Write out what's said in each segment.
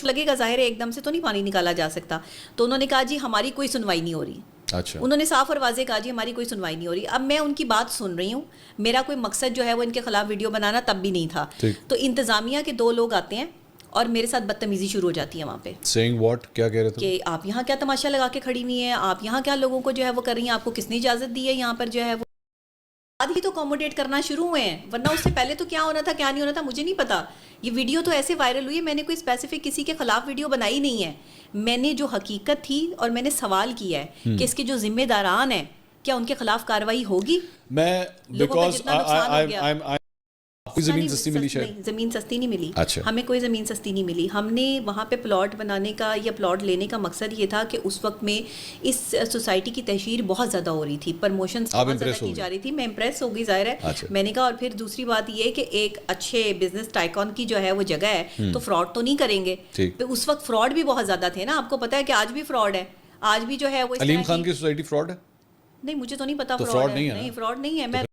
लगेगा, जाहिर है एकदम से तो नहीं पानी निकाला जा सकता। तो उन्होंने कहा जी हमारी कोई सुनवाई नहीं हो रही। अच्छा, उन्होंने साफ और वाजे कहा जी हमारी कोई सुनवाई नहीं हो रही। अब मैं उनकी बात सुन रही हूँ, मेरा कोई मकसद जो है वो इनके खिलाफ वीडियो बनाना तब भी नहीं था। ठीक। तो इंतजामिया के 2 लोग आते हैं और मेरे साथ बदतमीजी शुरू हो जाती है वहाँ पे सेइंग व्हाट, क्या कह रहे थे? कि आप यहाँ क्या तमाशा लगा के खड़ी हुई हैं, आप यहाँ क्या लोगों को जो है वो कर रही हैं, आपको किसने इजाज़त दी है यहाँ पर जो है वो। बाद ही तो अकोमोडेट करना शुरू हुए हैं, वरना उससे पहले तो क्या होना था क्या नहीं होना था मुझे नहीं पता। ये वीडियो तो ऐसे वायरल हुई है, मैंने कोई स्पेसिफिक किसी के खिलाफ वीडियो बनाई नहीं है। मैंने जो हकीकत थी और मैंने सवाल किया है कि इसके जो जिम्मेदारान हैं क्या उनके खिलाफ कार्रवाई होगी। मैं लोगों का बिकॉज जितना नुकसान हो गया। कोई ज़मीन सस्ती मिली शायद? नहीं, ज़मीन सस्ती नहीं मिली। अच्छा। हमें कोई ज़मीन सस्ती नहीं मिली। हमने वहाँ पे प्लॉट बनाने का या प्लॉट लेने का मकसद ये था कि उस वक्त में इस सोसाइटी की तहशीर बहुत ज़्यादा हो रही थी, प्रमोशन बहुत ज़्यादा की जा रही थी। मैं इम्प्रेस हो गई, ज़ाहिर है। अच्छा। मैंने कहा और फिर दूसरी बात ये कि एक अच्छे बिजनेस टाइकॉन की जो है वो जगह है तो फ्रॉड तो नहीं करेंगे। ठीक। तो उस वक्त फ्रॉड भी बहुत ज़्यादा थे ना, आपको पता है कि आज भी फ्रॉड है। आज भी जो है वो अलीम खान की सोसाइटी फ्रॉड है? नहीं, मुझे तो नहीं पता तो फ्रॉड fraud नहीं है ना? नहीं, फ्रॉड नहीं है। मैं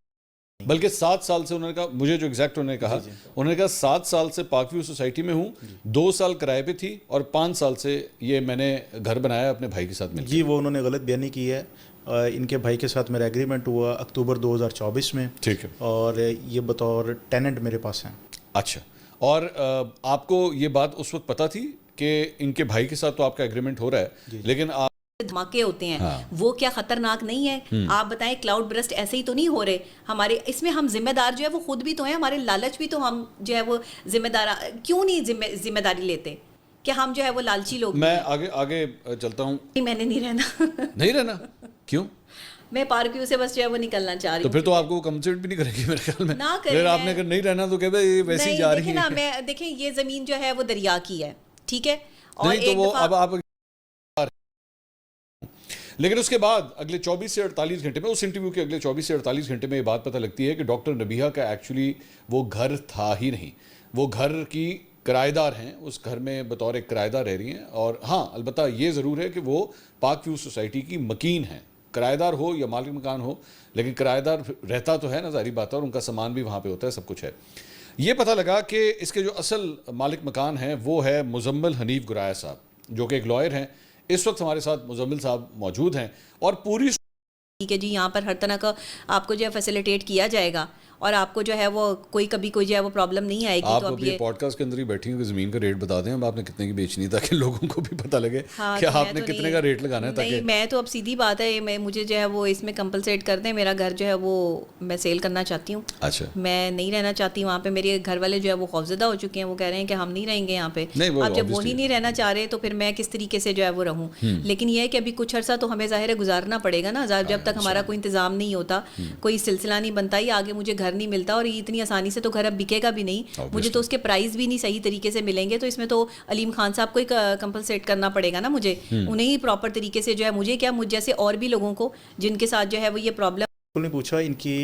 बल्कि 7 साल से उन्होंने कहा, मुझे जो एग्जैक्ट उन्होंने कहा, उन्होंने कहा 7 साल से पाक व्यू सोसाइटी में हूँ, 2 साल किराए पे थी और 5 साल से ये मैंने घर बनाया अपने भाई के साथ मिलकर। जी, वो उन्होंने गलत बयानी की है। इनके भाई के साथ मेरा एग्रीमेंट हुआ अक्टूबर 2024 में। ठीक है। और ये बतौर टेनेंट मेरे पास हैं। अच्छा, और आपको ये बात उस वक्त पता थी कि इनके भाई के साथ तो आपका एग्रीमेंट हो रहा है, लेकिन आप धमाके होते हैं हाँ। वो क्या खतरनाक नहीं है? आप बताएं, क्लाउड ब्रस्ट ऐसे ही तो नहीं हो रहे हमारे, इसमें हम जिम्मेदार जो है वो खुद भी तो हैं, हमारे लालच भी तो हम जो है वो जिम्मेदार क्यों नहीं जिम्मेदारी लेते कि हम जो है वो लालची लोग मैं आगे आगे चलता हूँ। नहीं, मैंने नहीं रहना। नहीं रहना? क्यों? मैं पार्क व्यू से बस जो है वो निकलना चाह रही तो हूँ। फिर तो आपको कंपनसेट भी नहीं करेगी मेरे ख्याल में। ना करें, फिर आपने अगर नहीं रहना तो कह भाई ये वैसे ही जा रही देखें ना, है। मैं देखें ये जमीन जो है वो दरिया की है, ठीक है, और नहीं तो एक वो दफा अब आप, लेकिन उसके बाद अगले 24 से 48 घंटे में, उस इंटरव्यू के अगले 24 से 48 घंटे में ये बात पता लगती है कि डॉक्टर नबीहा का एक्चुअली वो घर था ही नहीं, वो घर की किराएदार हैं, उस घर में बतौर एक किराएदार रह रही हैं। और हाँ, अलबत्ता ये ज़रूर है कि वो पाक व्यू सोसाइटी की मकीन हैं, किराएदार हो या मालिक मकान हो, लेकिन किराएदार रहता तो है ना, ज़ाहिर बात है, और उनका सामान भी वहाँ पे होता है, सब कुछ है। ये पता लगा कि इसके जो असल मालिक मकान हैं वो है मुजम्मिल हनीफ गुराया साहब, जो कि एक लॉयर हैं। इस वक्त हमारे साथ मुजम्मिल साहब मौजूद हैं और पूरी ठीक है जी, यहाँ पर हर तरह का आपको जो है फैसिलिटेट किया जाएगा और आपको जो है वो कोई कभी कोई जो है वो प्रॉब्लम नहीं आएगी। आप तो अब अभी ये पॉडकास्ट के अंदर ही बैठी हैं कि ज़मीन का रेट बता दें, अब आपने कितने की बेचनी है, ताकि लोगों को भी पता लगे हाँ, कि तो मैं आपने तो कितने नहीं- का रेट लगाना है। नहीं, ताकि मैं तो अब सीधी बात है, मैं मुझे जो है वो इसमें कंपलसेट कर दें, मेरा घर जो है वो मैं सेल करना चाहती हूँ। अच्छा, मैं नहीं रहना चाहती वहाँ पे, मेरे घर वाले जो है वो खौफजदा हो चुके हैं, वो कह रहे हैं कि हम नहीं रहेंगे यहाँ पे। नहीं, वो अब जब वो obviously ही नहीं रहना चाह रहे तो फिर मैं किस तरीके से जो है वो रहूँ। लेकिन ये है कि अभी कुछ अर्सा तो हमें जाहिर है गुजारना पड़ेगा ना, जब तक हमारा कोई इंतजाम नहीं होता, कोई सिलसिला नहीं बनता, ही आगे मुझे घर नहीं मिलता, और ये इतनी आसानी से तो घर अब बिकेगा भी नहीं, मुझे तो उसके प्राइस भी नहीं सही तरीके से मिलेंगे। तो इसमें तो अलीम खान साहब को ही कंपलसेट करना पड़ेगा ना मुझे, उन्हें ही प्रॉपर तरीके से जो है, मुझे क्या, मुझ जैसे और भी लोगों को जिनके साथ जो है वो ये प्रॉब्लम। उन्होंने पूछा, इनकी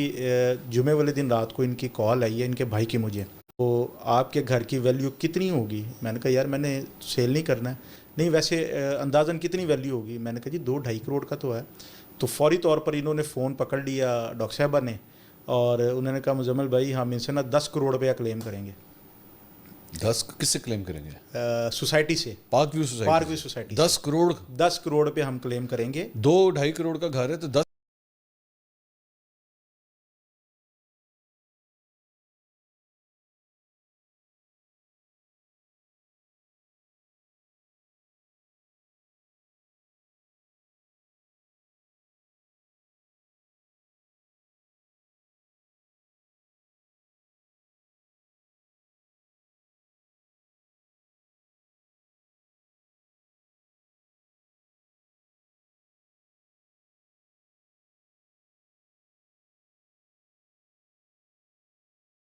जुमे वाले दिन रात को इनकी कॉल आई है इनके भाई की मुझे, तो आपके घर की वैल्यू कितनी होगी? मैंने कहा यार मैंने सेल नहीं करना है। नहीं वैसे अंदाज़न कितनी वैल्यू होगी? मैंने कहा जी 2-2.5 करोड़ का तो है। तो फौरी तौर पर इन्होंने फ़ोन पकड़ लिया डॉक्टर साहबा ने, और उन्होंने कहा मुजम्मिल भाई हम इनसे ना 10 करोड़ रुपया क्लेम करेंगे। 10 किससे क्लेम करेंगे? सोसाइटी से, पाक व्यू सोसाइटी। 10 करोड़ 10 करोड़ 10 करोड़ पे हम क्लेम करेंगे। 2-2.5 करोड़ का घर है तो 10